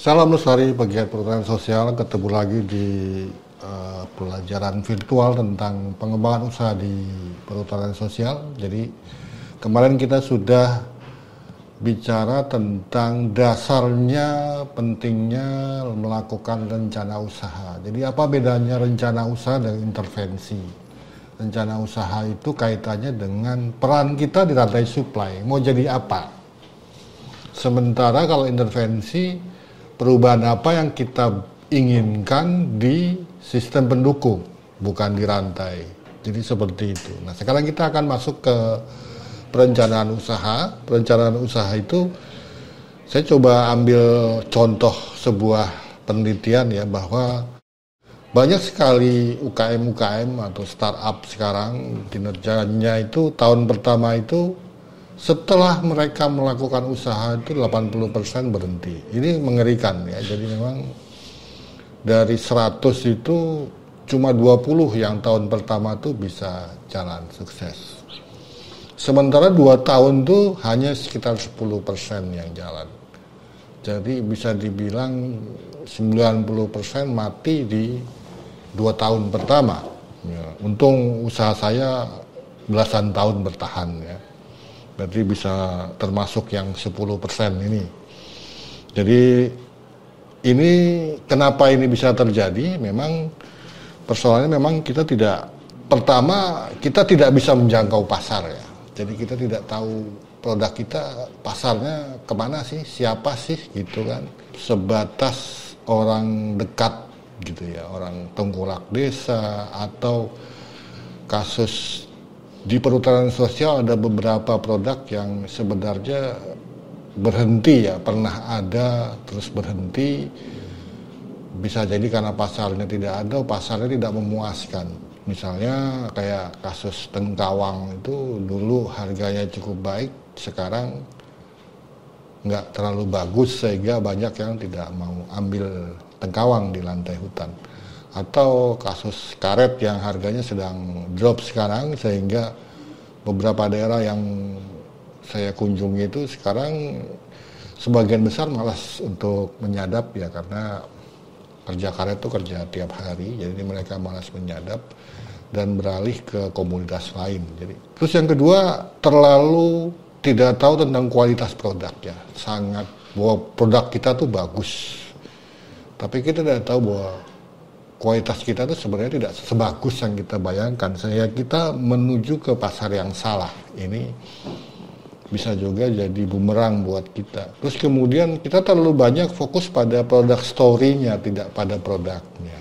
Salam Lestari, pegiat perhutanan sosial, ketemu lagi di pelajaran virtual tentang pengembangan usaha di perhutanan sosial. Jadi kemarin kita sudah bicara tentang dasarnya pentingnya melakukan rencana usaha. Jadi apa bedanya rencana usaha dan intervensi? Rencana usaha itu kaitannya dengan peran kita di rantai supply, mau jadi apa? Sementara kalau intervensi, perubahan apa yang kita inginkan di sistem pendukung, bukan di rantai. Jadi seperti itu. Nah, sekarang kita akan masuk ke perencanaan usaha. Perencanaan usaha itu saya coba ambil contoh sebuah penelitian ya, bahwa banyak sekali UKM atau startup sekarang kinerjanya itu tahun pertama itu setelah mereka melakukan usaha itu 80% berhenti. Ini mengerikan ya. Jadi memang dari 100 itu cuma 20 yang tahun pertama itu bisa jalan sukses. Sementara 2 tahun itu hanya sekitar 10% yang jalan. Jadi bisa dibilang 90% mati di 2 tahun pertama. Ya, untung usaha saya belasan tahun bertahan ya. Berarti bisa termasuk yang 10% ini. Jadi ini kenapa ini bisa terjadi? Memang persoalannya memang kita tidak bisa menjangkau pasar ya. Jadi kita tidak tahu produk kita pasarnya kemana sih, siapa sih gitu kan. Sebatas orang dekat gitu ya, orang tengkulak desa atau kasus di perhutanan sosial ada beberapa produk yang sebenarnya berhenti ya, pernah ada terus berhenti. Bisa jadi karena pasarnya tidak ada, pasarnya tidak memuaskan. Misalnya kayak kasus tengkawang itu dulu harganya cukup baik, sekarang nggak terlalu bagus sehingga banyak yang tidak mau ambil tengkawang di lantai hutan. Atau kasus karet yang harganya sedang drop sekarang sehingga beberapa daerah yang saya kunjungi itu sekarang sebagian besar malas untuk menyadap ya, karena kerja karet itu kerja tiap hari, jadi mereka malas menyadap dan beralih ke komoditas lain. Jadi terus yang kedua, terlalu tidak tahu tentang kualitas produk ya, sangat bahwa produk kita tuh bagus, tapi kita tidak tahu bahwa kualitas kita itu sebenarnya tidak sebagus yang kita bayangkan. Kita menuju ke pasar yang salah. Ini bisa juga jadi bumerang buat kita. Terus kemudian kita terlalu banyak fokus pada produk story-nya, tidak pada produknya.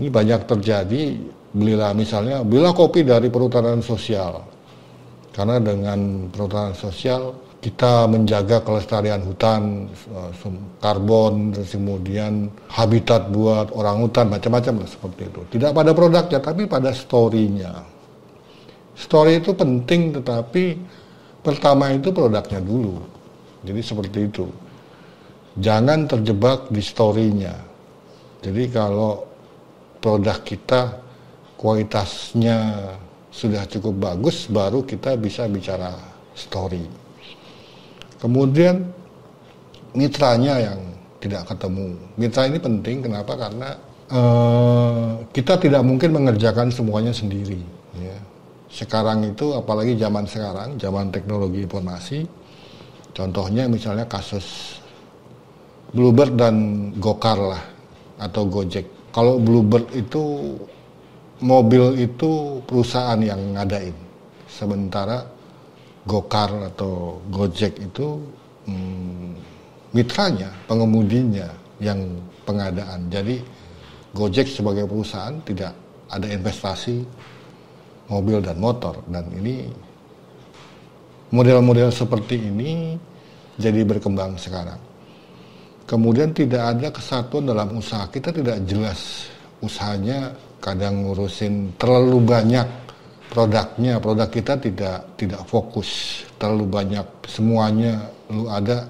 Ini banyak terjadi. Belilah kopi dari perhutanan sosial. Karena dengan perhutanan sosial kita menjaga kelestarian hutan, karbon, terus kemudian habitat buat orangutan, macam-macam lah seperti itu. Tidak pada produknya, tapi pada story-nya. Story itu penting, tetapi pertama itu produknya dulu. Jadi seperti itu. Jangan terjebak di story-nya. Jadi kalau produk kita kualitasnya sudah cukup bagus, baru kita bisa bicara story. Kemudian mitranya yang tidak ketemu. Mitra ini penting, kenapa? Karena kita tidak mungkin mengerjakan semuanya sendiri. Ya. Sekarang itu, apalagi zaman sekarang, zaman teknologi informasi, contohnya misalnya kasus Bluebird dan Gokar lah, atau Gojek. Kalau Bluebird itu, mobil itu perusahaan yang ngadain. Sementara Gokar atau Gojek itu mitranya, pengemudinya yang pengadaan. Jadi Gojek sebagai perusahaan tidak ada investasi mobil dan motor. Dan ini model-model seperti ini jadi berkembang sekarang. Kemudian tidak ada kesatuan dalam usaha. Kita tidak jelas usahanya, kadang ngurusin terlalu banyak produknya, produk kita tidak fokus, terlalu banyak semuanya. Lu ada,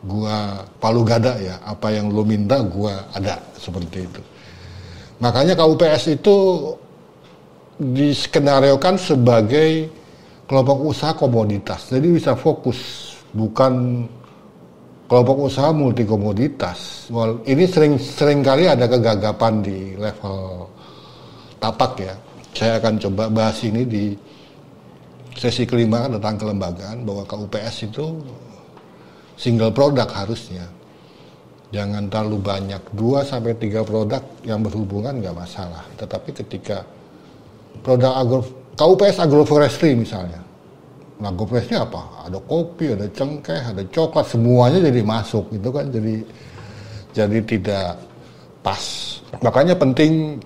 gua palu gada ya, apa yang lu minta gua ada, seperti itu. Makanya KUPS itu diskenariokan sebagai kelompok usaha komoditas, jadi bisa fokus, bukan kelompok usaha multi komoditas. Ini sering kali ada kegagapan di level tapak ya. Saya akan coba bahas ini di sesi kelima tentang kelembagaan, bahwa KUPS itu single produk harusnya. Jangan terlalu banyak, 2-3 produk yang berhubungan nggak masalah. Tetapi ketika produk KUPS agroforestry misalnya, nah agroforestry apa? Ada kopi, ada cengkeh, ada coklat, semuanya jadi masuk, itu kan jadi tidak pas. Makanya penting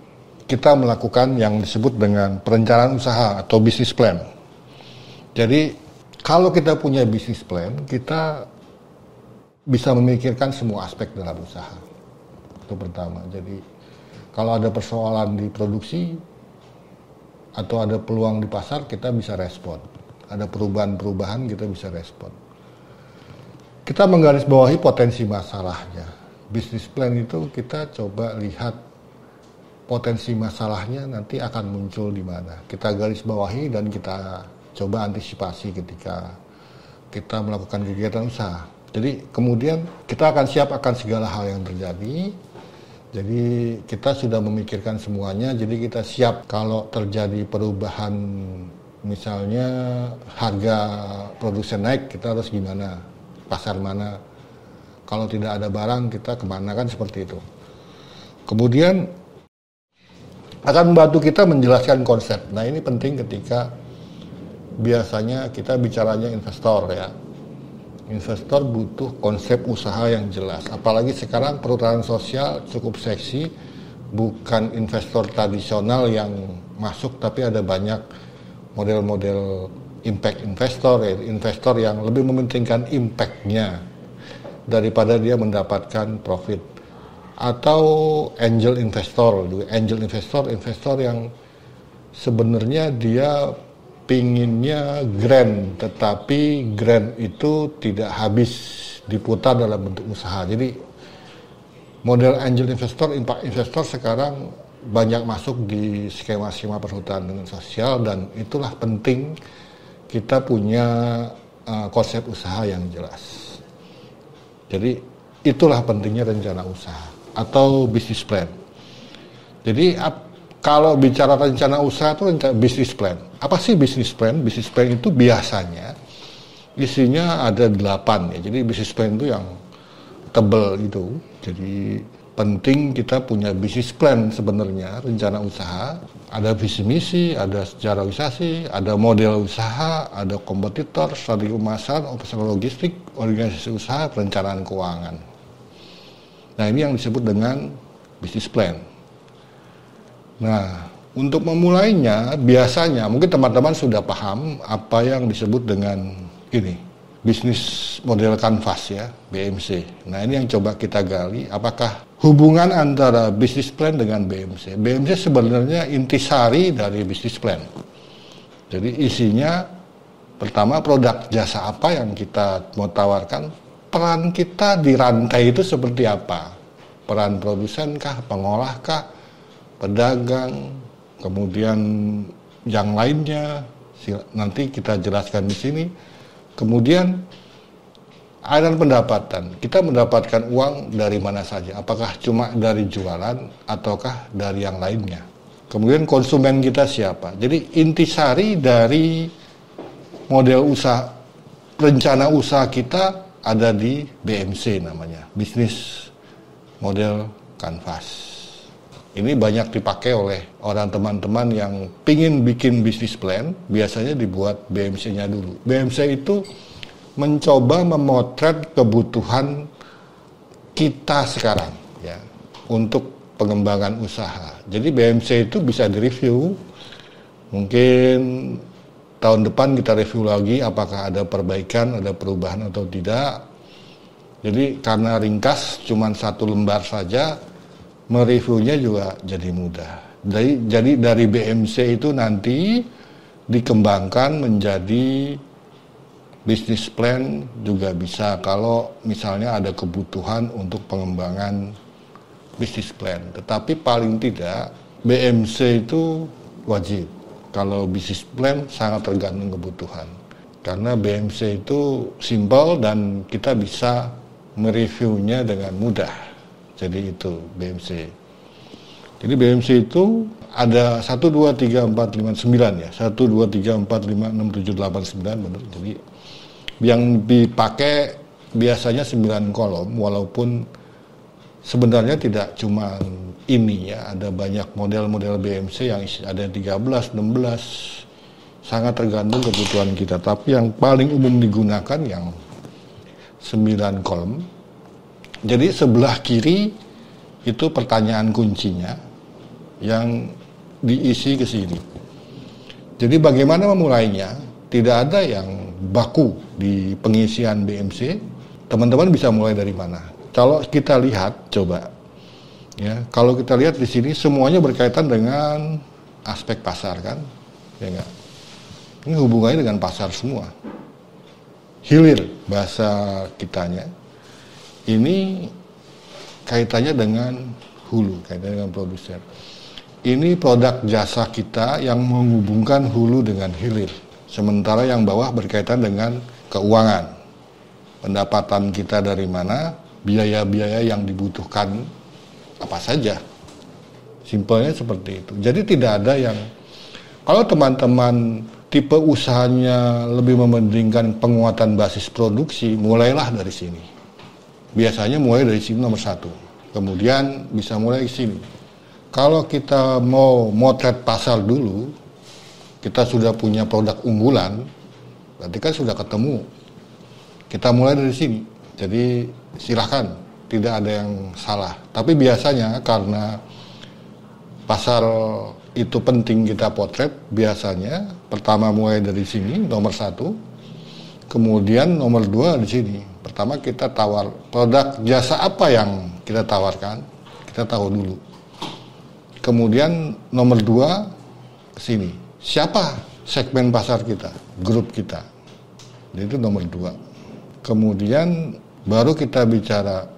kita melakukan yang disebut dengan perencanaan usaha atau business plan. Jadi kalau kita punya business plan, kita bisa memikirkan semua aspek dalam usaha. Itu pertama. Jadi kalau ada persoalan di produksi atau ada peluang di pasar, kita bisa respon. Ada perubahan-perubahan, kita bisa respon. Kita menggarisbawahi potensi masalahnya. Business plan itu kita coba lihat potensi masalahnya nanti akan muncul di mana. Kita garisbawahi dan kita coba antisipasi ketika kita melakukan kegiatan usaha. Jadi kemudian kita akan siap akan segala hal yang terjadi. Jadi kita sudah memikirkan semuanya. Jadi kita siap kalau terjadi perubahan, misalnya harga produsen naik, kita harus gimana, pasar mana. Kalau tidak ada barang, kita kemana, kan seperti itu. Kemudian akan membantu kita menjelaskan konsep. Nah ini penting ketika biasanya kita bicaranya investor ya. Investor butuh konsep usaha yang jelas. Apalagi sekarang perhutanan sosial cukup seksi. Bukan investor tradisional yang masuk, tapi ada banyak model-model impact investor, ya. Investor yang lebih mementingkan impact-nya daripada dia mendapatkan profit. Atau angel investor. Investor yang sebenarnya dia pinginnya grand, tetapi grand itu tidak habis diputar dalam bentuk usaha. Jadi model angel investor, impact investor sekarang banyak masuk di skema-skema perhutanan sosial, dan itulah penting kita punya konsep usaha yang jelas. Jadi itulah pentingnya rencana usaha atau business plan. Jadi kalau bicara rencana usaha itu business plan. Apa sih business plan? Business plan itu biasanya isinya ada 8 ya. Jadi business plan itu yang tebal itu. Jadi penting kita punya business plan sebenarnya, rencana usaha. Ada visi misi, ada sejarah wisasi, ada model usaha, ada kompetitor, strategi pemasaran, operasional logistik, organisasi usaha, perencanaan keuangan. Nah ini yang disebut dengan business plan. Nah, untuk memulainya biasanya mungkin teman-teman sudah paham apa yang disebut dengan ini, bisnis model canvas ya, BMC. Nah, ini yang coba kita gali, apakah hubungan antara bisnis plan dengan BMC. BMC sebenarnya intisari dari bisnis plan. Jadi isinya pertama produk jasa apa yang kita mau tawarkan, peran kita di rantai itu seperti apa? Peran produsen kah, pengolah kah, pedagang, kemudian yang lainnya nanti kita jelaskan di sini. Kemudian aliran pendapatan, kita mendapatkan uang dari mana saja, apakah cuma dari jualan ataukah dari yang lainnya. Kemudian konsumen kita siapa. Jadi intisari dari model usaha, rencana usaha kita ada di BMC namanya, bisnis model canvas. Ini banyak dipakai oleh orang teman-teman yang pingin bikin bisnis plan, biasanya dibuat BMC-nya dulu. BMC itu mencoba memotret kebutuhan kita sekarang ya untuk pengembangan usaha. Jadi BMC itu bisa direview, mungkin tahun depan kita review lagi apakah ada perbaikan, ada perubahan atau tidak. Jadi karena ringkas, cuma 1 lembar saja, mereviewnya juga jadi mudah. Jadi dari BMC itu nanti dikembangkan menjadi business plan juga bisa kalau misalnya ada kebutuhan untuk pengembangan business plan. Tetapi paling tidak BMC itu wajib. Kalau business plan sangat tergantung kebutuhan. Karena BMC itu simpel dan kita bisa mereviewnya dengan mudah. Jadi itu BMC. Jadi BMC itu ada 1, 2, 3, 4, 5, 9 ya. 1, 2, 3, 4, 5, 6, 7, 8, 9 benar. Jadi yang dipakai biasanya 9 kolom, walaupun sebenarnya tidak cuma ini ya, ada banyak model-model BMC yang ada 13, 16, sangat tergantung kebutuhan kita. Tapi yang paling umum digunakan yang 9 kolom. Jadi sebelah kiri itu pertanyaan kuncinya yang diisi ke sini. Jadi bagaimana memulainya? Tidak ada yang baku di pengisian BMC. Teman-teman bisa mulai dari mana? Kalau kita lihat, coba ya. Kalau kita lihat di sini semuanya berkaitan dengan aspek pasar kan, ya enggak? Ini hubungannya dengan pasar semua. Hilir bahasa kitanya. Ini kaitannya dengan hulu, kaitannya dengan produsen. Ini produk jasa kita yang menghubungkan hulu dengan hilir. Sementara yang bawah berkaitan dengan keuangan. Pendapatan kita dari mana, biaya-biaya yang dibutuhkan apa saja. Simpelnya seperti itu. Jadi tidak ada yang, kalau teman-teman tipe usahanya lebih mementingkan penguatan basis produksi, mulailah dari sini. Biasanya mulai dari sini nomor 1. Kemudian bisa mulai di sini. Kalau kita mau motret pasar dulu, kita sudah punya produk unggulan, berarti kan sudah ketemu. Kita mulai dari sini. Jadi silahkan, tidak ada yang salah. Tapi biasanya karena pasar itu penting kita potret, biasanya pertama mulai dari sini, nomor 1. Kemudian nomor 2 di sini. Pertama kita tawar produk jasa apa yang kita tawarkan, kita tahu dulu. Kemudian nomor 2 ke sini. Siapa segmen pasar kita, grup kita. Jadi itu nomor 2. Kemudian baru kita bicara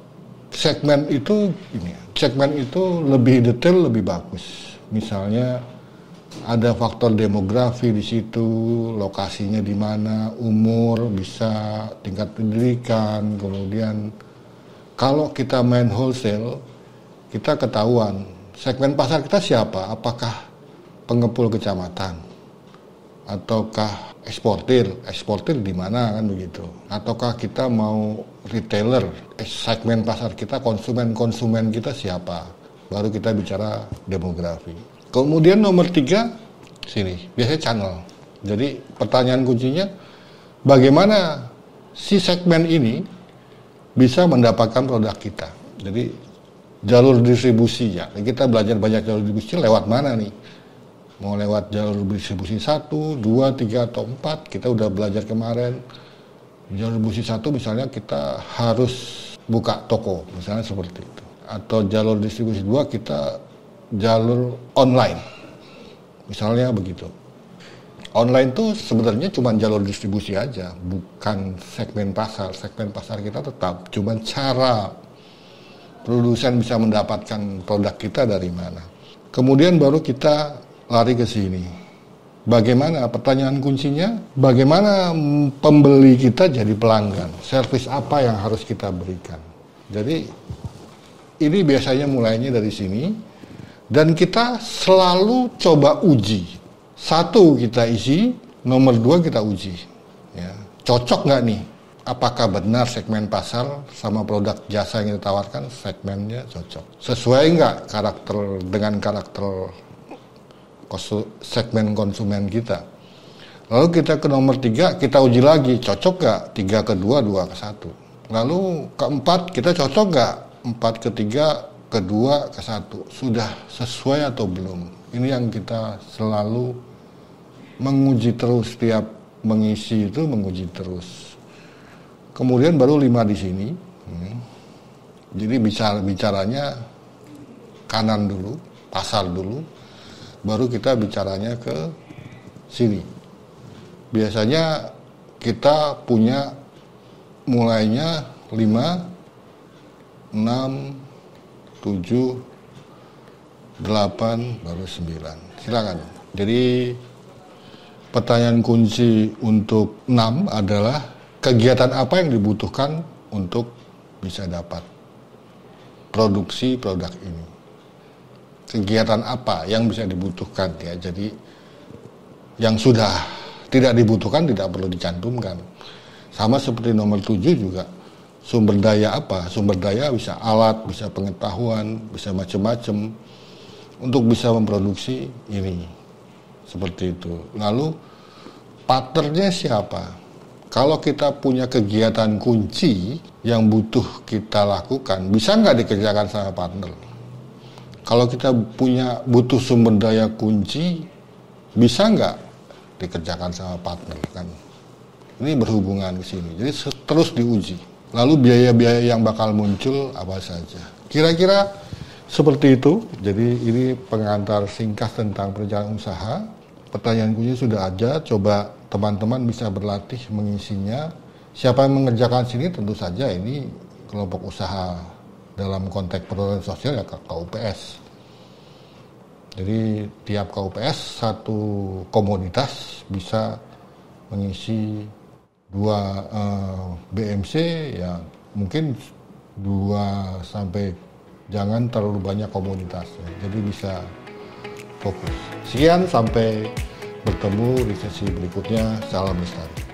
segmen itu ini. Segmen itu lebih detail, lebih bagus. Misalnya ada faktor demografi di situ, lokasinya di mana, umur, bisa tingkat pendidikan, kemudian kalau kita main wholesale, kita ketahuan segmen pasar kita siapa, apakah pengepul kecamatan, ataukah eksportir di mana kan begitu, ataukah kita mau retailer, segmen pasar kita, konsumen kita siapa, baru kita bicara demografi. Kemudian nomor 3, sini, biasanya channel. Jadi pertanyaan kuncinya, bagaimana si segmen ini bisa mendapatkan produk kita. Jadi jalur distribusi ya, kita belajar banyak jalur distribusi lewat mana nih. Mau lewat jalur distribusi 1, 2, 3, atau 4, kita udah belajar kemarin. Jalur distribusi 1 misalnya kita harus buka toko, misalnya seperti itu. Atau jalur distribusi 2 kita jalur online, misalnya begitu. Online tuh sebenarnya cuma jalur distribusi aja, bukan segmen pasar. Segmen pasar kita tetap, cuma cara produsen bisa mendapatkan produk kita dari mana. Kemudian baru kita lari ke sini. Bagaimana, pertanyaan kuncinya, bagaimana pembeli kita jadi pelanggan? Servis apa yang harus kita berikan? Jadi ini biasanya mulainya dari sini. Dan kita selalu coba uji. 1 kita isi, nomor 2 kita uji. Ya. Cocok nggak nih? Apakah benar segmen pasar sama produk jasa yang kita tawarkan, segmennya cocok? Sesuai nggak dengan karakter segmen konsumen kita? Lalu kita ke nomor 3, kita uji lagi, cocok nggak? 3 ke 2, 2 ke 1. Lalu keempat, kita cocok nggak? 4 ke 3, kedua ke 1, sudah sesuai atau belum? Ini yang kita selalu menguji terus, setiap mengisi itu menguji terus. Kemudian baru 5 di sini. Jadi bicaranya kanan dulu, pasar dulu, baru kita bicaranya ke sini. Biasanya kita punya mulainya 5, 6, 7, 8, baru 9. Silakan. Jadi pertanyaan kunci untuk 6 adalah kegiatan apa yang dibutuhkan untuk bisa dapat produksi produk ini. Kegiatan apa yang bisa dibutuhkan ya. Jadi yang sudah tidak dibutuhkan tidak perlu dicantumkan. Sama seperti nomor 7 juga. Sumber daya apa? Sumber daya bisa alat, bisa pengetahuan, bisa macam-macam untuk bisa memproduksi ini. Seperti itu. Lalu partnernya siapa? Kalau kita punya kegiatan kunci yang butuh kita lakukan, bisa nggak dikerjakan sama partner? Kalau kita butuh sumber daya kunci, bisa nggak dikerjakan sama partner kan? Ini berhubungan ke sini. Jadi terus diuji. Lalu biaya-biaya yang bakal muncul apa saja. Kira-kira seperti itu. Jadi ini pengantar singkat tentang perencanaan usaha. Pertanyaan kunci sudah ada. Coba teman-teman bisa berlatih mengisinya. Siapa yang mengerjakan sini tentu saja ini kelompok usaha dalam konteks perhutanan sosial ya KUPS. Jadi tiap KUPS satu komoditas bisa mengisi 2 BMC ya, mungkin 2 sampai jangan terlalu banyak komoditas ya. Jadi bisa fokus. Sekian, sampai bertemu di sesi berikutnya. Salam lestari.